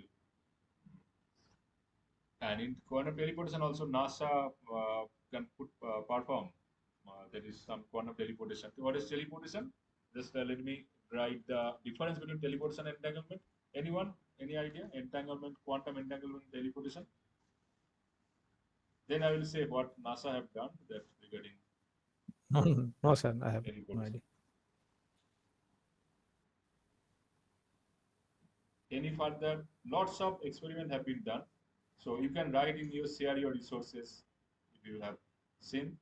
and in quantum teleportation, also NASA can perform. There is some quantum teleportation. What is teleportation? Just let me write the difference between teleportation and entanglement. Anyone? Any idea? Entanglement, quantum entanglement, teleportation. Then I will say what NASA have done that regarding No, no, no, sir. I have no teleportation. idea. Any further? Lots of experiments have been done. So you can write in your share your resources if you have seen.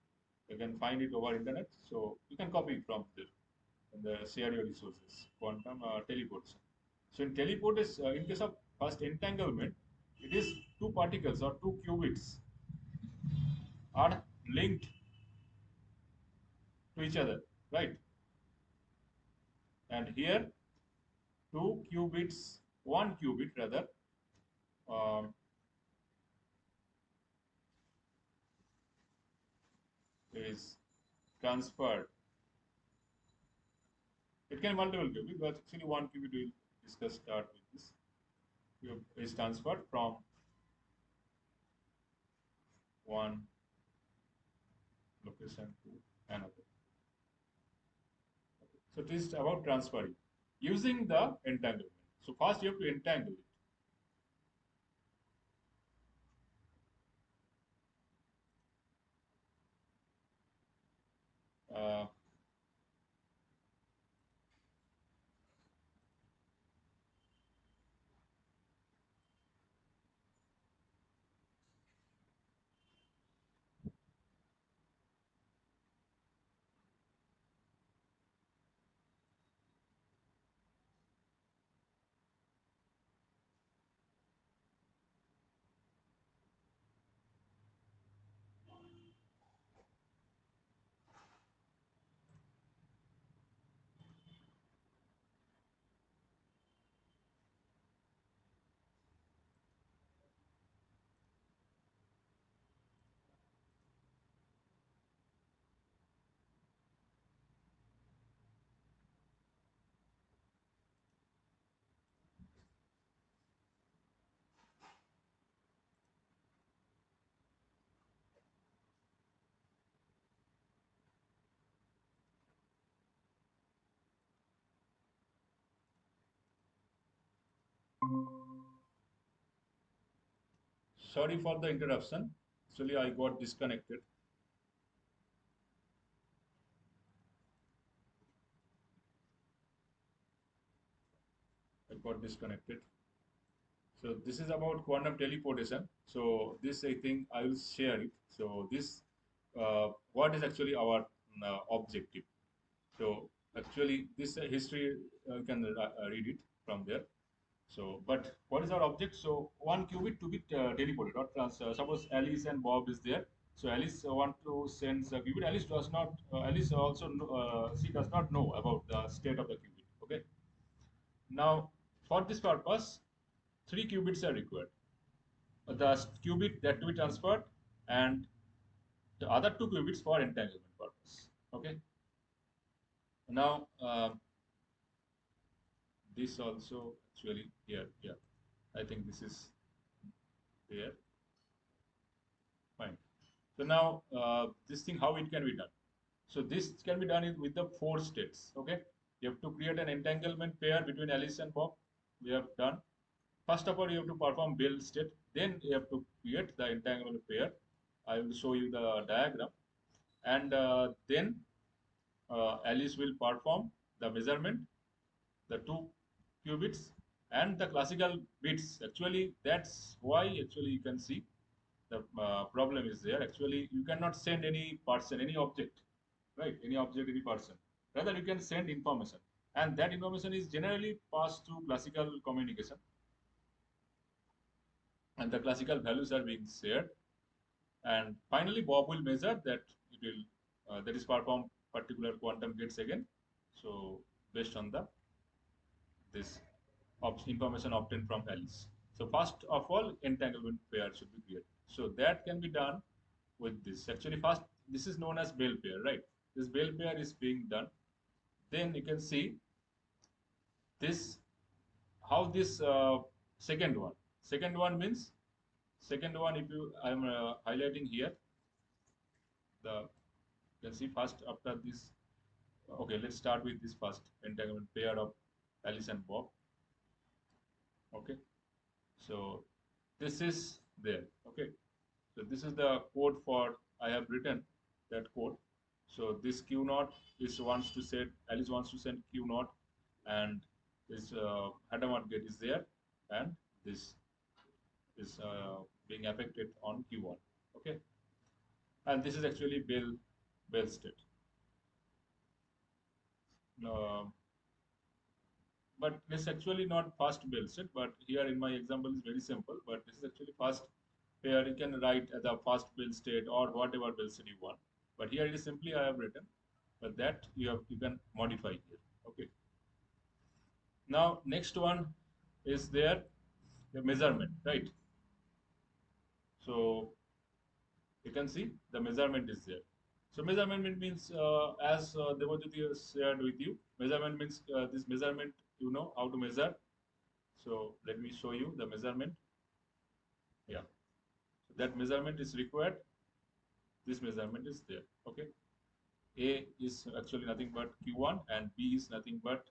You can find it over internet. So you can copy it from there and share your resources. Quantum teleportation. So in teleportation, in case of first entanglement, it is two particles or two qubits are linked to each other, right? And here two qubits, one qubit rather, um, is transferred. It can be multiple qubits, but actually one qubit will discuss start with this. Is transferred from one location to another. Okay. So it is about transferring using the entanglement. So first you have to entangle it. Uh, Sorry for the interruption. Actually, I got disconnected. I got disconnected. So this is about quantum teleportation. So this I think I will share it. So this what is actually our objective. So actually this history you can read it from there. So but what is our object? So one qubit to be teleported or suppose Alice and Bob is there. So Alice want to send a qubit. Alice does not. Alice also she does not know about the state of the qubit. Okay. Now for this purpose, three qubits are required. The qubit that to be transferred and the other two qubits for entanglement purpose. Okay. Now this also actually here. Yeah, I think this is there. Fine. So now this thing how it can be done. So this can be done with the four states. Okay. You have to create an entanglement pair between Alice and Bob. We have done. First of all, you have to perform Bell state. Then you have to create the entanglement pair. I will show you the diagram. And then Alice will perform the measurement, the two qubits, and the classical bits. Actually, that's why actually you can see the problem is there. Actually, you cannot send any person, any object, right? Any object, any person. Rather, you can send information, and that information is generally passed through classical communication, and the classical values are being shared. And finally, Bob will measure that it will that is perform particular quantum gates again. So based on the this information obtained from Alice. So first of all, entanglement pair should be created. So that can be done with this. Actually, first this is known as Bell pair, right? This Bell pair is being done. Then you can see this how this second one. Second one means second one. If you I am highlighting here the you can see first after this. Okay, let's start with this first entanglement pair of Alice and Bob. Okay, so this is there. Okay, so this is the code for I have written that code. So this Q naught is wants to send Alice wants to send Q naught, and this Hadamard gate is there, and this is being affected on Q1. Okay, and this is actually Bell state. Uh, but this is actually not fast Bell state. But here in my example is very simple. But this is actually fast where you can write the fast Bell state or whatever Bell state you want. But here it is simply I have written, but that you can modify here. Okay. Now next one is there the measurement, right? So you can see the measurement is there. So measurement means as Devajyoti has shared with you, measurement means this measurement you know how to measure. So let me show you the measurement. Yeah, so that measurement is required. This measurement is there. Okay. A is actually nothing but Q1 and B is nothing but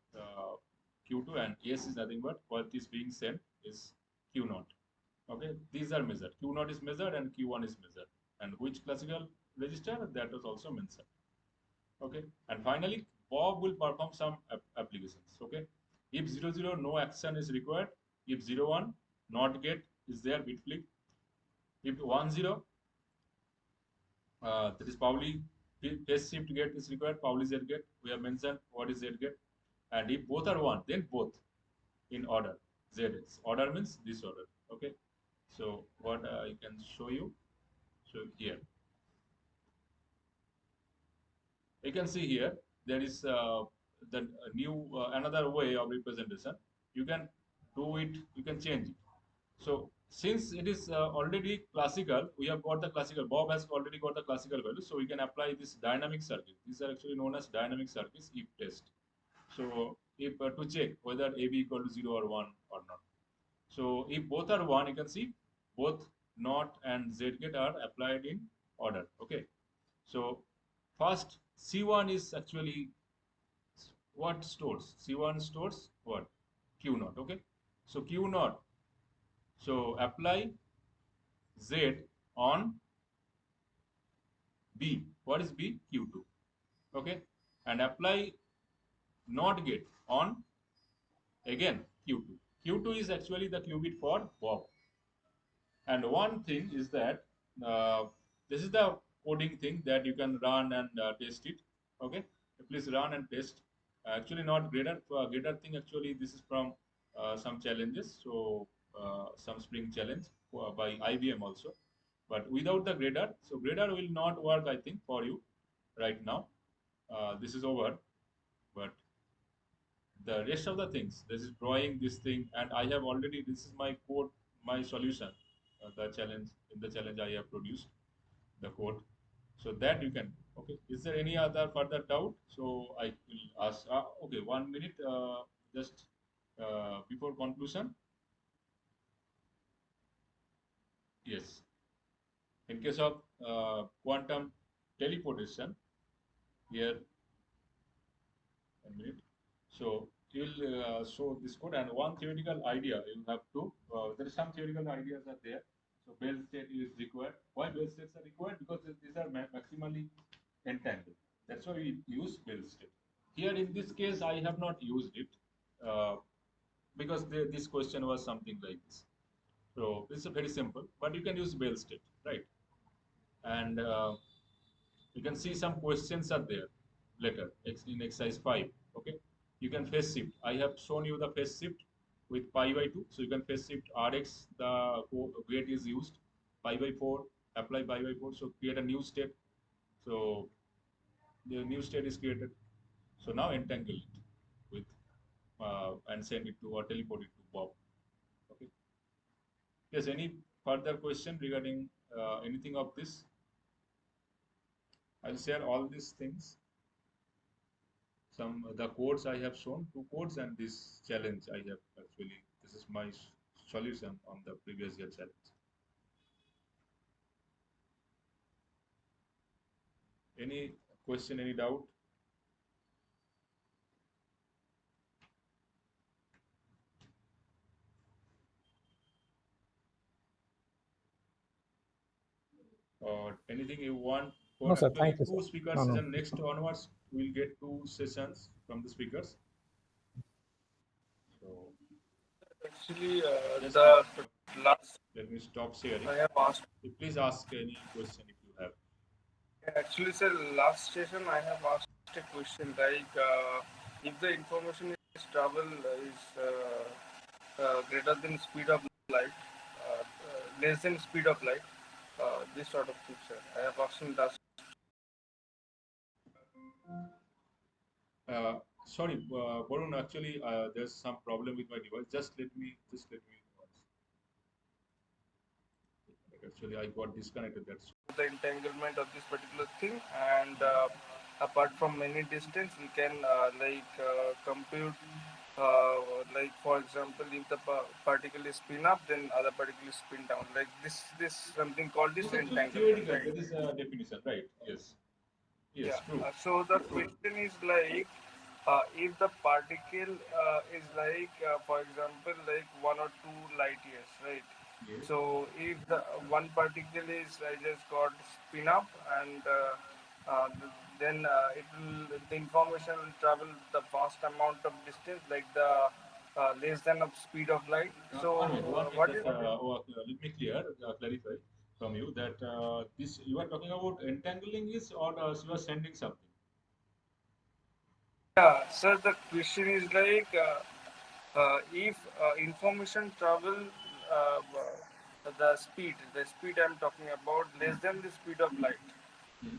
Q2 and S is nothing but what is being sent is Q0. Okay, these are measured. Q0 is measured and Q1 is measured. And which classical register, that was also mentioned. Okay, and finally Bob will perform some applications. Okay, if 00 no action is required, if 01 not get is there bit flip, if 10 that is Pauli phase shift get is required, Pauli Z get. We have mentioned what is Z get. And if both are 1, then both in order. Z is. Order means this order. Okay. So what I can show you. So here. You can see here, there is the new, another way of representation. You can do it, you can change it. So since it is already classical, we have got the classical. Bob has already got the classical value, so we can apply this dynamic circuit. These are actually known as dynamic circuits if test. So if to check whether AB equal to 0 or 1 or not. So if both are 1, you can see both NOT and Z gate are applied in order. Okay. So first C1 is actually what stores? C1 stores what? Q0. Okay. So Q0. So apply Z on B. What is B? Q2. Okay. And apply NOT gate on again Q2. Q2 is actually the qubit for Bob. And one thing is that this is the coding thing that you can run and test it. Okay. Please run and test. Actually not grader. Grader thing actually this is from some challenges. So some Spring challenge by IBM also. But without the grader, so grader will not work, I think, for you right now. This is over, but the rest of the things, this is drawing this thing, and I have already, this is my code, my solution, the challenge, in the challenge I have produced the code, so that you can, okay. Is there any other further doubt? So I will ask, okay, 1 minute, just before conclusion. Yes. In case of quantum teleportation, here, 1 minute. So you will show this code, and one theoretical idea you have to. There are some theoretical ideas are there. So Bell state is required. Why Bell states are required? Because these are maximally entangled. That's why we use Bell state. Here in this case, I have not used it because this question was something like this. So this is very simple, but you can use Bell state, right? And you can see some questions are there later in exercise 5. Okay, you can phase shift. I have shown you the phase shift with pi by 2. So you can phase shift Rx, the gate is used, pi by 4, apply pi by 4. So create a new state. So the new state is created. So now entangle it with and send it to or teleport it to Bob. Okay. Yes, any further question regarding anything of this? I'll share all these things. Some the codes I have shown, 2 codes, and this challenge I have actually, this is my solution on the previous year challenge. Any question, any doubt? Or anything you want for No, sir. actually Thank you, 2 sir. speakers No, no. session next onwards we'll get 2 sessions from the speakers. So Actually, just the last let me stop sharing. I have asked. Please ask any question if you have. Actually, sir, last session I have asked a question like if the information is travel is greater than speed of light, less than speed of light, this sort of thing, sir. I have asked him that. Sorry, Varun, actually there's some problem with my device. Just let me once. Actually, I got disconnected. That's The entanglement of this particular thing, and apart from many distance, we can compute. Like for example, if the particle is spin up, then other particle is spin down. Like this something called this entanglement. theoretical. Right? That is a definition, right? Yes. Yes, true. So the question is like, if the particle is like, for example, like 1 or 2 light years, right? Yes. So if the one particle is, I just got spin up, and then the information will travel the vast amount of distance, like the less than of speed of light. So 1 minute, 1 minute. what That is let me clarify from you that this you are talking about entangling is, or you are sending something. Yeah, sir, the question is like, if information travel, the speed I'm talking about, less than the speed of light, Hmm.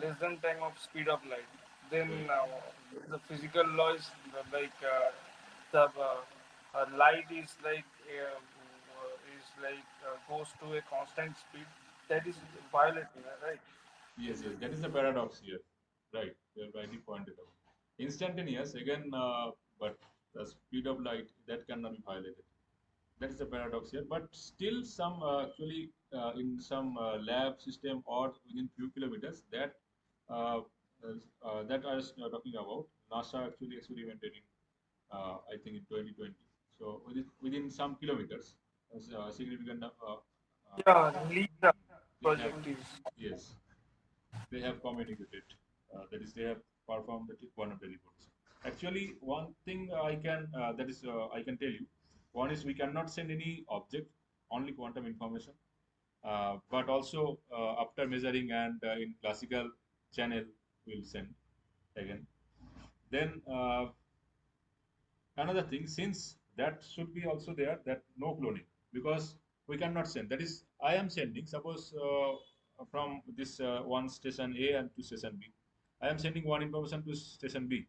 less than time of speed of light, then Right. the physical law is like, the light goes to a constant speed. That is violating, right? Yes, yes, that is the paradox here. Right, you have rightly pointed out. Instantaneous again, but the speed of light that cannot be violated. That is the paradox here. But still, some actually in some lab system or within few kilometers uh, that I was talking about, NASA actually experimented in I think in 2020. So within some kilometers, significant. Yeah, Lisa They have, project is. yes, they have communicated. That is, they have performed the quantum teleportation. Actually, one thing I can tell you. One is we cannot send any object, only quantum information. But also after measuring and in classical channel, we'll send again. Then another thing, since that should be also there, that no cloning, because we cannot send. That is, I am sending. Suppose from this one station A and to station B, I am sending one information to station B.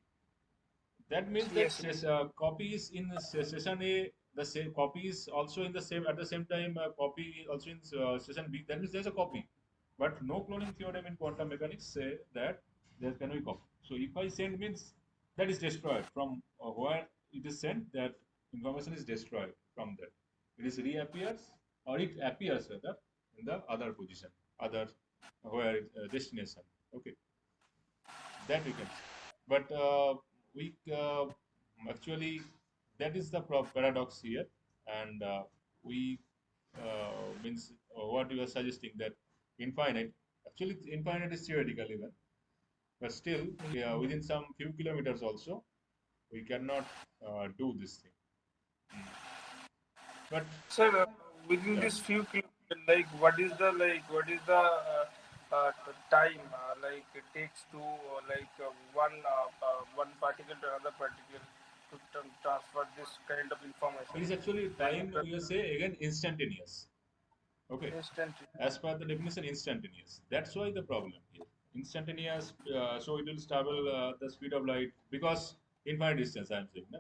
That means that Yes. copy is in session A, the same copy is also in the same at the same time. Copy also in session B. That means there's a copy, but no cloning theorem in quantum mechanics say that there can be copy. So if I send means that is destroyed from where it is sent. That information is destroyed from that. It is reappears or it appears rather in the other position, other where destination. Okay, that we can say. But we actually that is the paradox here, and we means what you are suggesting that infinite. Actually, infinite is theoretical even, but still within some few kilometers also we cannot do this thing. Mm. But Sir, within yeah, this few kilometers, like what is the time like it takes to one particle to another particle to transfer this kind of it information, is actually like time. You say again instantaneous. Okay, instantly. as per the definition, instantaneous. That's why the problem here. Instantaneous, so it will travel the speed of light because infinite distance. I'm saying, na?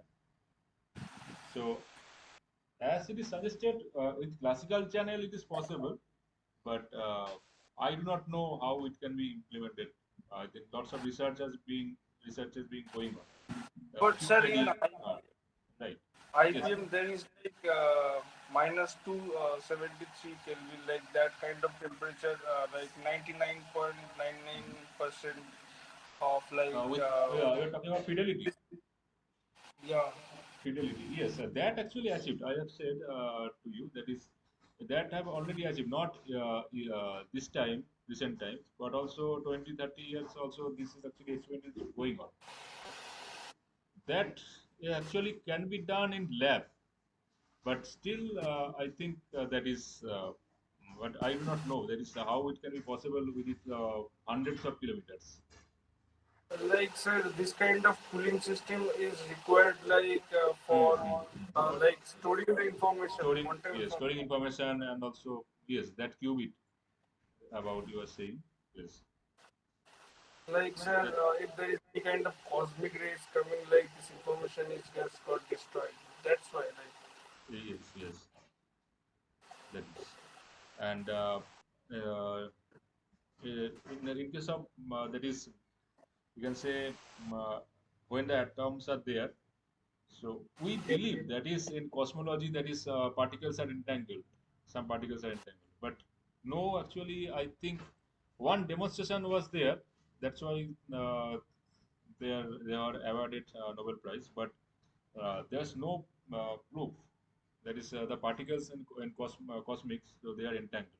So as it is suggested with classical channel, it is possible, but I do not know how it can be implemented. I think lots of research is being going on. But Few sir, in ideas, right? Yes, IBM there is like minus 273 Kelvin, like that kind of temperature, like 99.99% of like you're talking about fidelity. yeah. Fidelity, yes, that actually achieved. I have said to you that is that have already achieved, not this time, recent times, but also 20, 30 years. Also, this is actually experiment is going on. That actually can be done in lab, but still, I think that is. But I do not know. That is how it can be possible with it, hundreds of kilometers. Like sir, this kind of cooling system is required like Hmm, for hmm, hmm. like storing the information, Storing, quantum yes, information. storing information, and also yes, that qubit about you are saying, yes. Like sir, That if there is any kind of cosmic rays coming, like this information is just got destroyed. That's why, like. yes, yes, that is. And in case of that is, you can say when the atoms are there. So we believe that is in cosmology that is particles are entangled. Some particles are entangled, but no, actually, I think one demonstration was there that's why they are awarded Nobel Prize. But there's no proof that is the particles in cosmics, so they are entangled,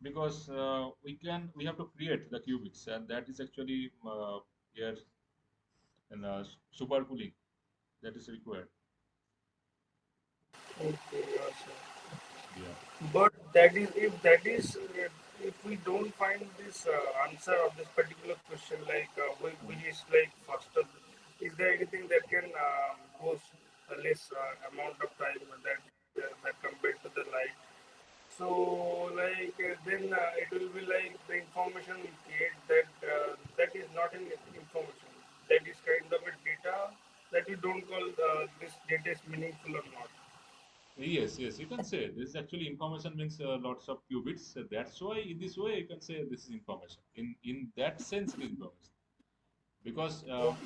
because we have to create the qubits, and that is actually here in supercooling that is required. Okay, yes, sir. Yeah. But if we don't find this answer of this particular question, like which is like faster, is there anything that can goes a less amount of time that compared to the light? So like then it will be like the information we create that is not an information. That is kind of a data that we don't call this data is meaningful or not. Yes, yes, you can say this is actually information means lots of qubits. That's why in this way you can say this is information. In that sense, it is information because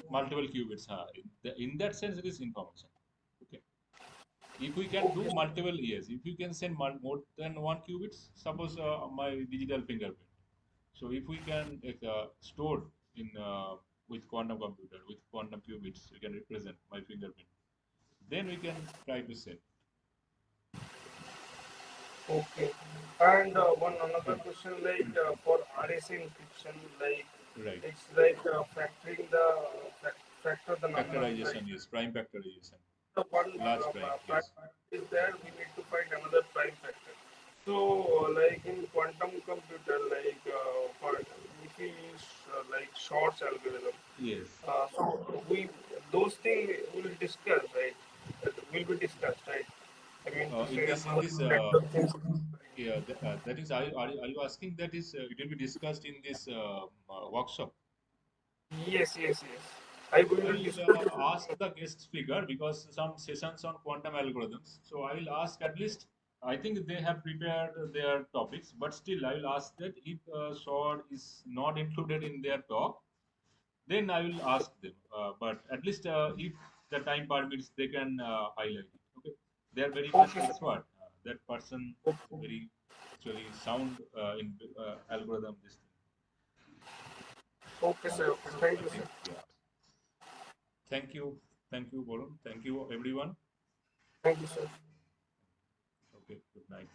multiple qubits. In that sense, it is information. Okay. If we can do Okay. multiple, yes, if you can send more than one qubits, suppose my digital fingerprint. So if we can store in with quantum computer with quantum qubits, we can represent my fingerprint. Then we can try to send. Okay. And one another question like for RSA encryption, like Right. it's like factoring the factor the numbers like Factorization, yes, prime factorization. the one Large prime, prime yes. is there, we need to find another prime factor. So like in quantum computer, like for if we use like Shor's algorithm, Yes. so we those things will discuss, right? That will be discussed, right? I mean to In say this, kind of things. yeah, that is, are you asking that is, it will be discussed in this workshop? Yes, yes, yes. I'm going I to will discuss. ask the guest speaker because some sessions on quantum algorithms. So I will ask at least, I think they have prepared their topics, but still I will ask that if SWORD is not included in their talk, then I will ask them. But at least if the time permits, they can highlight it. Okay, they are very much Okay, sir. expert. That person is very actually sound in algorithm. This thing. Okay, sir. Okay. So Thank I you, think sir. yeah. Thank you, Varun. Thank you, everyone. Thank you, sir. Okay, good night.